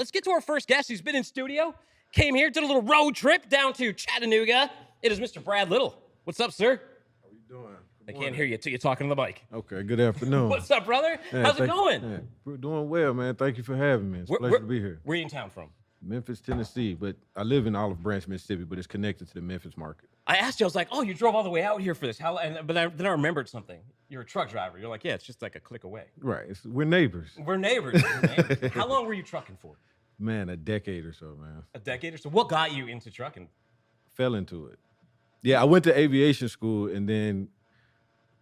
let's get to our first guest who's been in studio, came here, did a little road trip down to Chattanooga. It is Mr. Brad Little. What's up, sir? How you doing? I can't hear you till you're talking to the mic. Okay, good afternoon. What's up, brother? How's it going? Yeah, we're doing well, man. Thank you for having me. It's a pleasure to be here. Where are you in town from? Memphis, Tennessee, but I live in Olive Branch, Mississippi, but it's connected to the Memphis market. I asked you, I was like, oh, you drove all the way out here for this. Then I remembered something. You're a truck driver. You're like, yeah, it's just like a click away. Right. We're neighbors. We're neighbors. How long were you trucking for? Man, a decade or so, man. A decade or so? What got you into trucking? Fell into it. Yeah, I went to aviation school, and then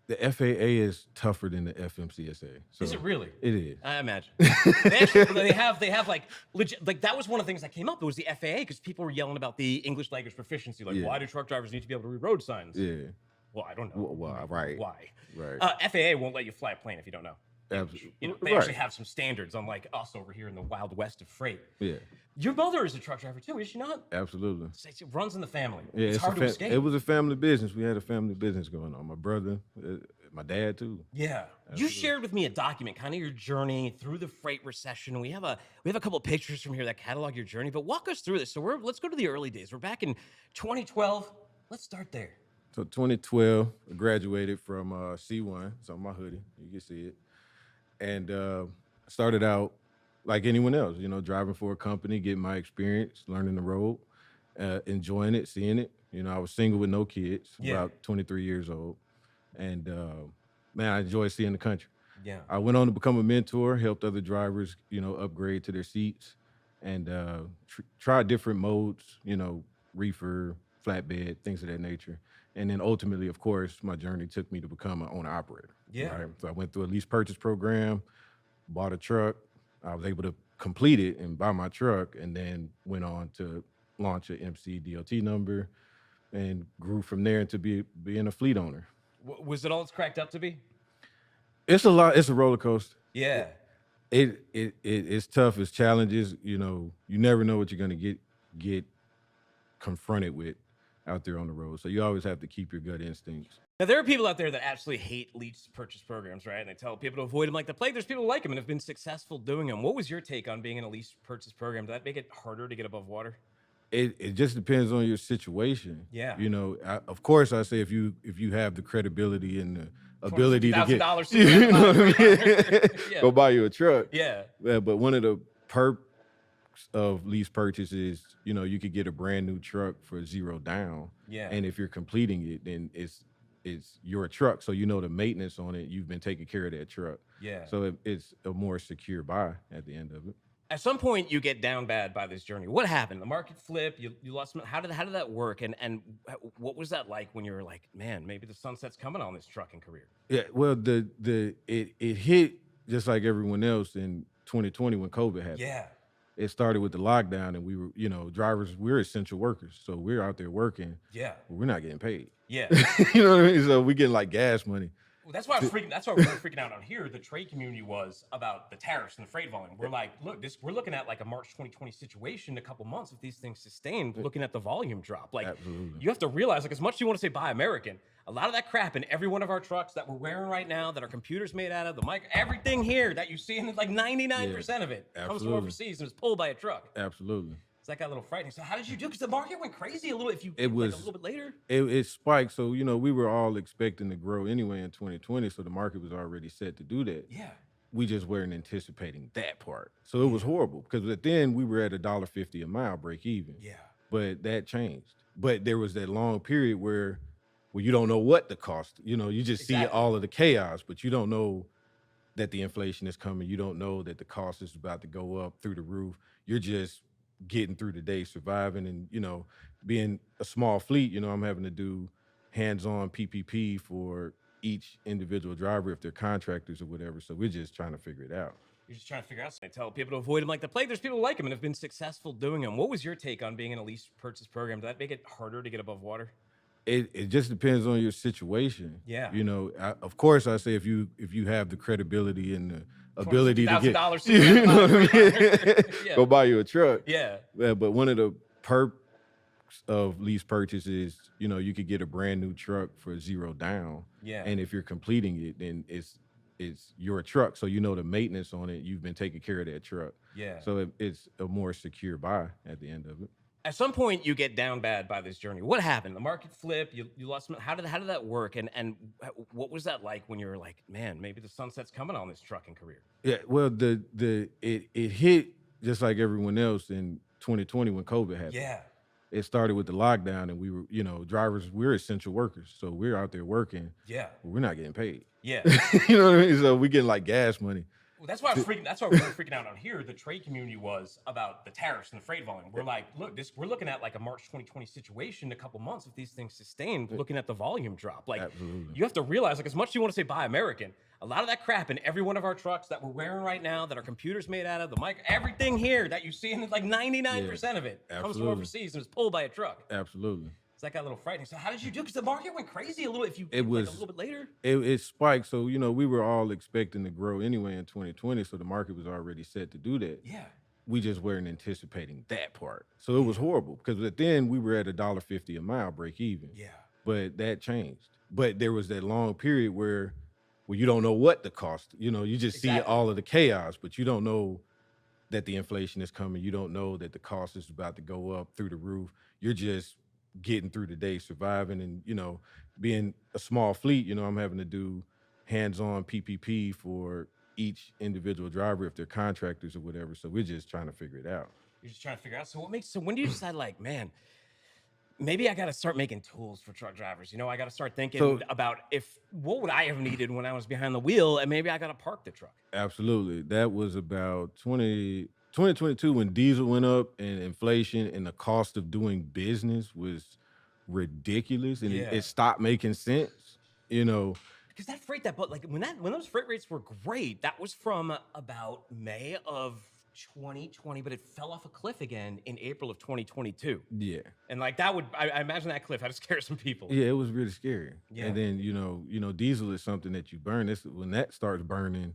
the FAA is tougher than the FMCSA. So is it really? It is. I imagine. they have like legit, like that was one of the things that came up. It was the FAA because people were yelling about the English language proficiency. Like, why do truck drivers need to be able to read road signs? Yeah. Well, I don't know. Well, right. Why? Right. FAA won't let you fly a plane if you don't know. Absolutely. You know, they actually have some standards, unlike us over here in the wild west of freight. Yeah. Your mother is a truck driver too, is she not? Absolutely. It runs in the family. Yeah, it's hard to escape. It was a family business. We had a family business going on. My brother, my dad too. Yeah. Absolutely. You shared with me a document, kind of your journey through the freight recession. We have a couple of pictures from here that catalog your journey, but walk us through this. So let's go to the early days. We're back in 2012. Let's start there. So 2012, I graduated from C1. It's on my hoodie. You can see it. And started out like anyone else, you know, driving for a company, getting my experience, learning the road, enjoying it, seeing it. You know, I was single with no kids, about 23 years old. And, man, I enjoy seeing the country. Yeah. I went on to become a mentor, helped other drivers, you know, upgrade to their seats and try different modes, you know, reefer, flatbed, things of that nature. And then ultimately, of course, my journey took me to become an owner-operator. Yeah. Right? So I went through a lease purchase program, bought a truck. I was able to complete it and buy my truck, and then went on to launch an MC DOT number and grew from there into being a fleet owner. Was it all it's cracked up to be? It's a lot. It's a roller coaster. Yeah. It's tough. It's challenges. You know, you never know what you're going to get confronted with out there on the road. So you always have to keep your gut instincts. Now, there are people out there that absolutely hate lease purchase programs, right? And they tell people to avoid them like the plague. There's people who like them and have been successful doing them. What was your take on being in a lease purchase program? Did that make it harder to get above water? It just depends on your situation. Yeah. You know, of course, I say if you have the credibility and the ability to get, $1,000 you know what I mean? Go buy you a truck. Yeah. But one of the perks of lease purchases, you know, you could get a brand new truck for zero down. Yeah. And if you're completing it, then it's your truck. So you know the maintenance on it, you've been taking care of that truck. Yeah. So it's a more secure buy at the end of it. At some point, you get down bad by this journey. What happened? The market flipped. You lost. How did that work? And what was that like when you were like, man, maybe the sunset's coming on this trucking career? Yeah. Well, it hit just like everyone else in 2020 when COVID happened. Yeah. It started with the lockdown, and we were, you know, drivers. We're essential workers, so we're out there working. Yeah. But we're not getting paid. Yeah. You know what I mean? So we getting like gas money. Well, that's why we were freaking out here. The trade community was about the tariffs and the freight volume. We're like, look, we're looking at like a March 2020 situation in a couple months if these things sustain. Looking at the volume drop, like Absolutely. You have to realize, like, as much as you want to say buy American, a lot of that crap in every one of our trucks that we're wearing right now, that our computers made out of, the mic, everything here that you see, in like 99% of it comes from overseas and is pulled by a truck. Absolutely. So that got a little frightening. So how did you do? Because the market went crazy a little. If you It was like a little bit later. It spiked. So, you know, we were all expecting to grow anyway in 2020. So the market was already set to do that. Yeah. We just weren't anticipating that part. So it was horrible because at then we were at $1.50 a mile break even. Yeah. But that changed. But there was that long period where you don't know what the cost, you know, you just see all of the chaos, but you don't know that the inflation is coming. You don't know that the cost is about to go up through the roof. You're just getting through the day, surviving, and, you know, being a small fleet, you know, I'm having to do hands-on PPP for each individual driver if they're contractors or whatever. So we're just trying to figure it out. You're just trying to figure out. I tell people to avoid them like the plague. There's people who like them and have been successful doing them. What was your take on being in a lease purchase program? Did that make it harder to get above water? It just depends on your situation. Yeah. You know, of course, I say if you have the credibility and the ability to get, $1,000 you know what I mean? Go buy you a truck. Yeah. But one of the perks of lease purchases, you know, you could get a brand new truck for zero down. Yeah. And if you're completing it, then it's your truck, so you know the maintenance on it. You've been taking care of that truck, Yeah. so it's a more secure buy at the end of it. At some point, you get down bad by this journey. What happened? The market flip. You lost. How did that work? And what was that like when you were like, man, maybe the sunset's coming on this trucking career? Yeah, well, it hit just like everyone else in 2020 when COVID happened. Yeah. It started with the lockdown, and we were, drivers, we're essential workers, so we're out there working, Yeah. but we're not getting paid. Yeah. You know what I mean? So we getting like gas money. Well, that's why I was freaking. That's why we were freaking out on here. The trade community was about the tariffs and the freight volume. We're like, look, we're looking at like a March 2020 situation in a couple months if these things sustain. Looking at the volume drop, like Absolutely. you have to realize, like, as much as you want to say buy American, a lot of that crap in every one of our trucks that we're wearing right now, that our computers made out of, the mic, everything here that you see, in like 99% of it comes from absolutely. overseas and is pulled by a truck. Absolutely. So that got a little frightening. So how did you do? Because the market went crazy a little. If you It like was a little bit later. it spiked. So, we were all expecting to grow anyway in 2020. So the market was already set to do that. Yeah. We just weren't anticipating that part. So it was horrible because at then we were at $1.50 a mile break even. Yeah. But that changed. But there was that long period where you don't know what the cost, you just see Exactly. all of the chaos, but you don't know that the inflation is coming. You don't know that the cost is about to go up through the roof. You're just getting through the day, surviving, and being a small fleet. I'm having to do hands-on PPP for each individual driver if they're contractors or whatever. So we're just trying to figure it out. You're just trying to figure out. So when do you decide, like, man, maybe I got to start making tools for truck drivers? I got to start thinking So- about what would I have needed when I was behind the wheel, and maybe I got to park the truck. Absolutely. That was about 2022 when diesel went up and inflation and the cost of doing business was ridiculous, and Yeah. it stopped making sense. Because that freight, but like when those freight rates were great, that was from about May of 2020, but it fell off a cliff again in April of 2022. Yeah. And like that I imagine that cliff had to scare some people. Yeah, it was really scary. Yeah. And then, diesel is something that you burn. When that starts burning,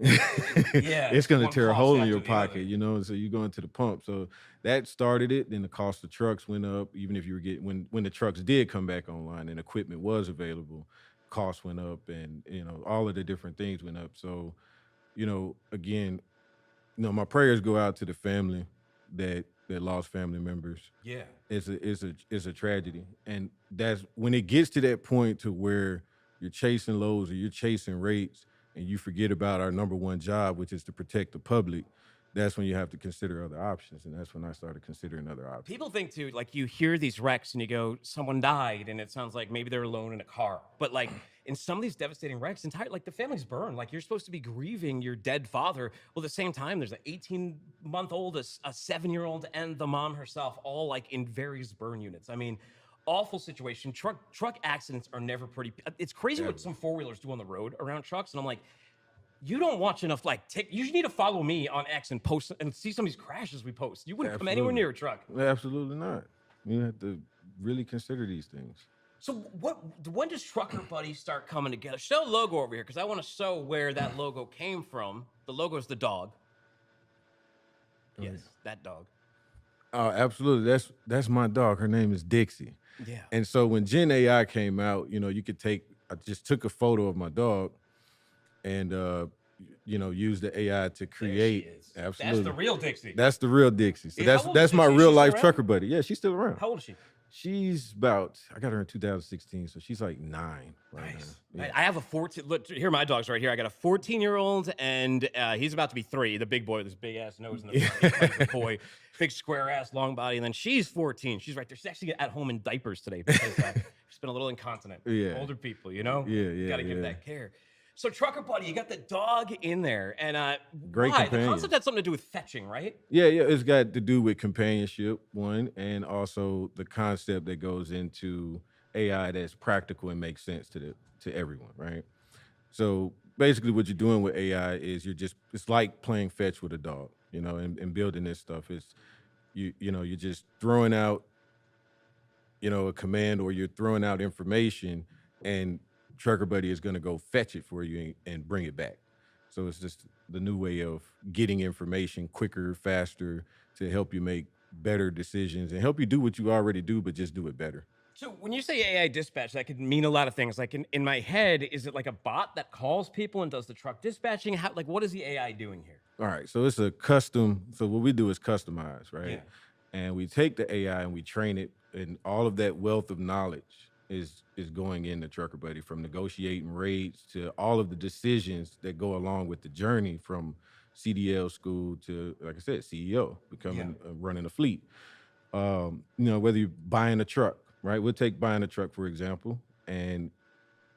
Yeah, it's going to one tear a cost hole in after your the other. pocket, and so you go into the pump. So that started it. Then the cost of trucks went up, even if you were getting, when the trucks did come back online and equipment was available, costs went up, and, all of the different things went up. So, again, my prayers go out to the family that lost family members. Yeah. It's a tragedy, and that's when it gets to that point to where you're chasing lows or you're chasing rates, and you forget about our number one job, which is to protect the public. That's when you have to consider other options, and that's when I started considering other options. People think too, like you hear these wrecks and you go, someone died, and it sounds like maybe they're alone in a car. But like in some of these devastating wrecks, like the family's burned. Like you're supposed to be grieving your dead father. Well, at the same time, there's an 18-month-old, a 7-year-old, and the mom herself, all like in various burn units. I mean, awful situation. Truck accidents are never pretty. It's crazy what some four-wheelers do on the road around trucks, and I'm like, you don't watch enough, you need to follow me on X and post and see some of these crashes we post. You wouldn't come anywhere Absolutely. near a truck. Absolutely not. You have to really consider these things. So when does Trucker Buddy start coming together? Show the logo over here, because I want to show where that logo came from. The logo is the dog. Yes, that dog. Oh, absolutely. That's my dog. Her name is Dixie. Yeah. And so when Gen AI came out, you could I just took a photo of my dog and use the AI to create. There she is. Absolutely. That's the real Dixie. That's the real Dixie. So Yeah, how old that's is my she? real She's life around? trucker buddy. Yeah, she's still around. How old is she? She's about, I got her in 2016, so she's like 9 right Nice. now. Yeah. I have a 14. Look, here, my dog's right here. I got a 14-year-old, and he's about to be 3. The big boy with his big ass nose and the front. He's a boy, big square ass, long body. And then she's 14. She's right there. She's actually at home in diapers today because she's been a little incontinent. Yeah. Older people, Yeah, got to give yeah. that care. So Trucker Buddy, you got the dog in there, and Great why? The companion. concept had something to do with fetching, right? Yeah, it's got to do with companionship, one, and also the concept that goes into AI that's practical and makes sense to everyone, right? So basically what you're doing with AI is it's like playing fetch with a dog, and building this stuff. It's you're just throwing out, a command, or you're throwing out information, and Trucker Buddy is going to go fetch it for you and bring it back. So it's just the new way of getting information quicker, faster, to help you make better decisions and help you do what you already do, but just do it better. So when you say AI dispatch, that could mean a lot of things. Like in my head, is it like a bot that calls people and does the truck dispatching? How, like, what is the AI doing here? All right, so it's a custom. So what we do is customize, Yeah. right? And we take the AI and we train it, and all of that wealth of knowledge is going into Trucker Buddy, from negotiating rates to all of the decisions that go along with the journey from CDL school to, like I said, CEO, Yeah. becoming running a fleet. Whether you're buying a truck, right? We'll take buying a truck for example, and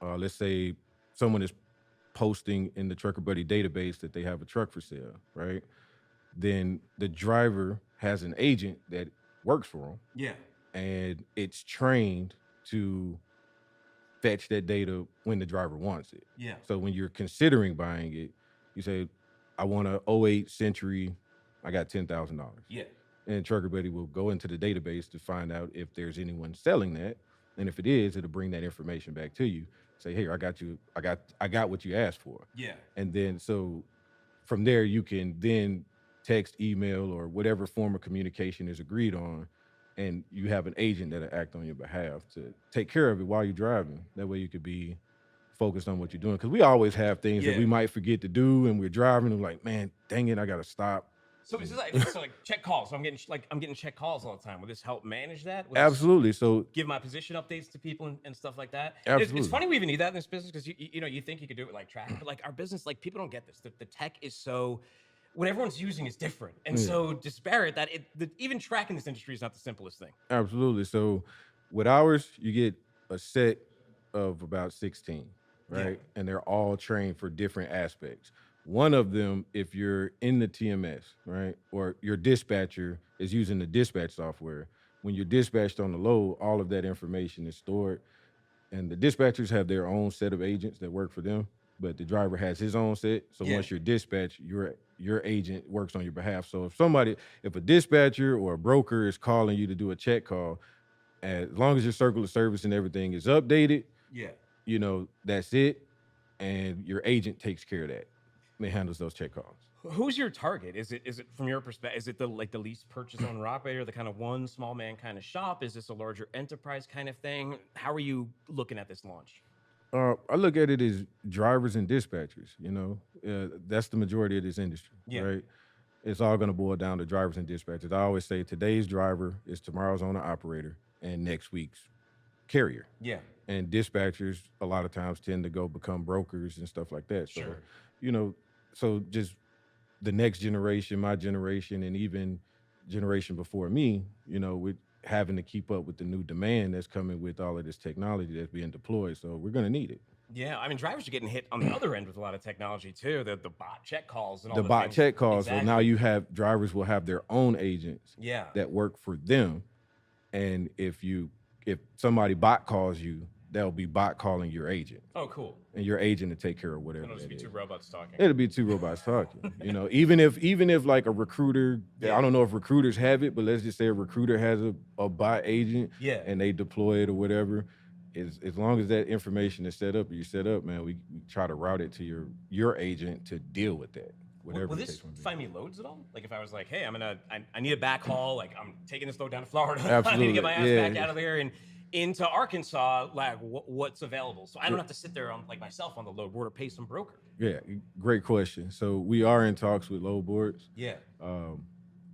let's say someone is posting in the Trucker Buddy database that they have a truck for sale, right? Then the driver has an agent that works for them, Yeah. and it's trained to fetch that data when the driver wants it. Yeah. So when you're considering buying it, you say, I want a '08 Century, I got $10,000. Yeah. And Trucker Buddy will go into the database to find out if there's anyone selling that. And if it is, it'll bring that information back to you. Say, hey, I got what you asked for. Yeah. And then so from there you can then text, email, or whatever form of communication is agreed on, and you have an agent that'll act on your behalf to take care of it while you're driving. That way you could be focused on what you're doing. Because we always have things that we might forget to do, and we're driving and like, man, dang it, I gotta stop. So is this like check calls? So I'm getting check calls all the time. Will this help manage that? Will this Absolutely. So give my position updates to people and stuff like that? Absolutely. It's funny we even need that in this business because you think you could do it with like traffic, but like our business, like people don't get this. The tech is so what everyone's using is different and so disparate that even tracking this industry is not the simplest thing. Absolutely. So with ours, you get a set of about 16, right? Yeah. And they're all trained for different aspects. One of them, if you're in the TMS, right, or your dispatcher is using the dispatch software, when you're dispatched on the load, all of that information is stored. And the dispatchers have their own set of agents that work for them, but the driver has his own set. So Yeah. once you're dispatched, your agent works on your behalf. So if a dispatcher or a broker is calling you to do a check call, as long as your circle of service and everything is updated, Yeah. that's it. And your agent takes care of that. They handles those check calls. Who's your target? Is it from your perspective? Is it the least purchase owner operator, the kind of one small man kind of shop? Is this a larger enterprise kind of thing? How are you looking at this launch? I look at it as drivers and dispatchers. That's the majority of this industry, Yeah. right? It's all going to boil down to drivers and dispatchers. I always say today's driver is tomorrow's owner operator and next week's carrier. Yeah. And dispatchers a lot of times tend to go become brokers and stuff like that. Sure. So just the next generation, my generation, and even generation before me, with having to keep up with the new demand that's coming with all of this technology that's being deployed. So we're going to need it. Yeah, I mean, drivers are getting hit on the other end with a lot of technology too. The bot check calls and all The the bot things. check calls. Exactly. So now drivers will have their own agents Yeah. that work for them. And if somebody bot calls you, they'll be bot calling your agent. Oh, cool. And your agent to take care of whatever. It'll just be two robots talking. It'll be two robots talking. Even if like a recruiter, Yeah. I don't know if recruiters have it, but let's just say a recruiter has a bot agent, Yeah. and they deploy it or whatever. As long as that information is set up, or you set up, man, we try to route it to your agent to deal with that. Whatever. Will the this case may be. find me loads at all? Like if I was like, hey, I need a backhaul. Like I'm taking this load down to Florida. I need Absolutely. to get my ass Yeah. back out of there and into Arkansas. Like what's available? So I don't have to sit there on like myself on the load board or pay some broker. Yeah, great question. So we are in talks with load boards. Yeah.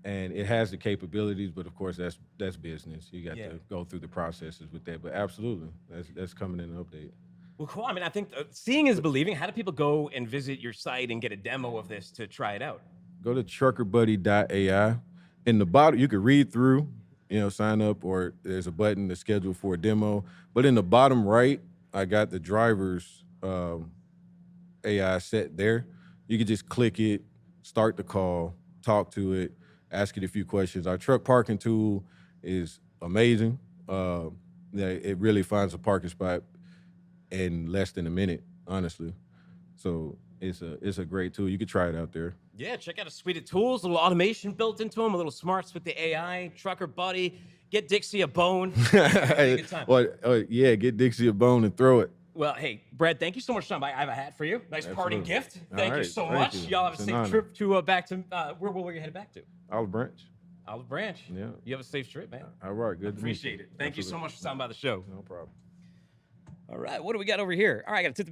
And it has the capabilities, but of course that's business. You got Yeah. to go through the processes with that. But absolutely, that's coming in an update. Well, cool. I mean, I think seeing is believing. How do people go and visit your site and get a demo of this to try it out? Go to truckerbuddy.ai. In the bottom, you can read through, sign up, or there's a button to schedule for a demo. But in the bottom right, I got the driver's AI set there. You can just click it, start the call, talk to it, ask it a few questions. Our truck parking tool is amazing. It really finds a parking spot in less than a minute, honestly. So it's a great tool. You could try it out there. Yeah, check out a suite of tools, a little automation built into them, a little smarts with the AI, Trucker Buddy. Get Dixie a bone. Have a good time. Get Dixie a bone and throw it. Well, hey, Brad, thank you so much for coming by. I have a hat for you. Nice parting Absolutely. gift. All Thank you right, so thank much. you. Y'all have It's a an safe honor. trip to back to where will you head back to? Olive Branch. Olive Branch. Yeah. You have a safe trip, man. All right. Good to meet you. Appreciate it. Thank you so Absolutely. much for stopping by the show. No problem. All right, what do we got over here? All right, I got a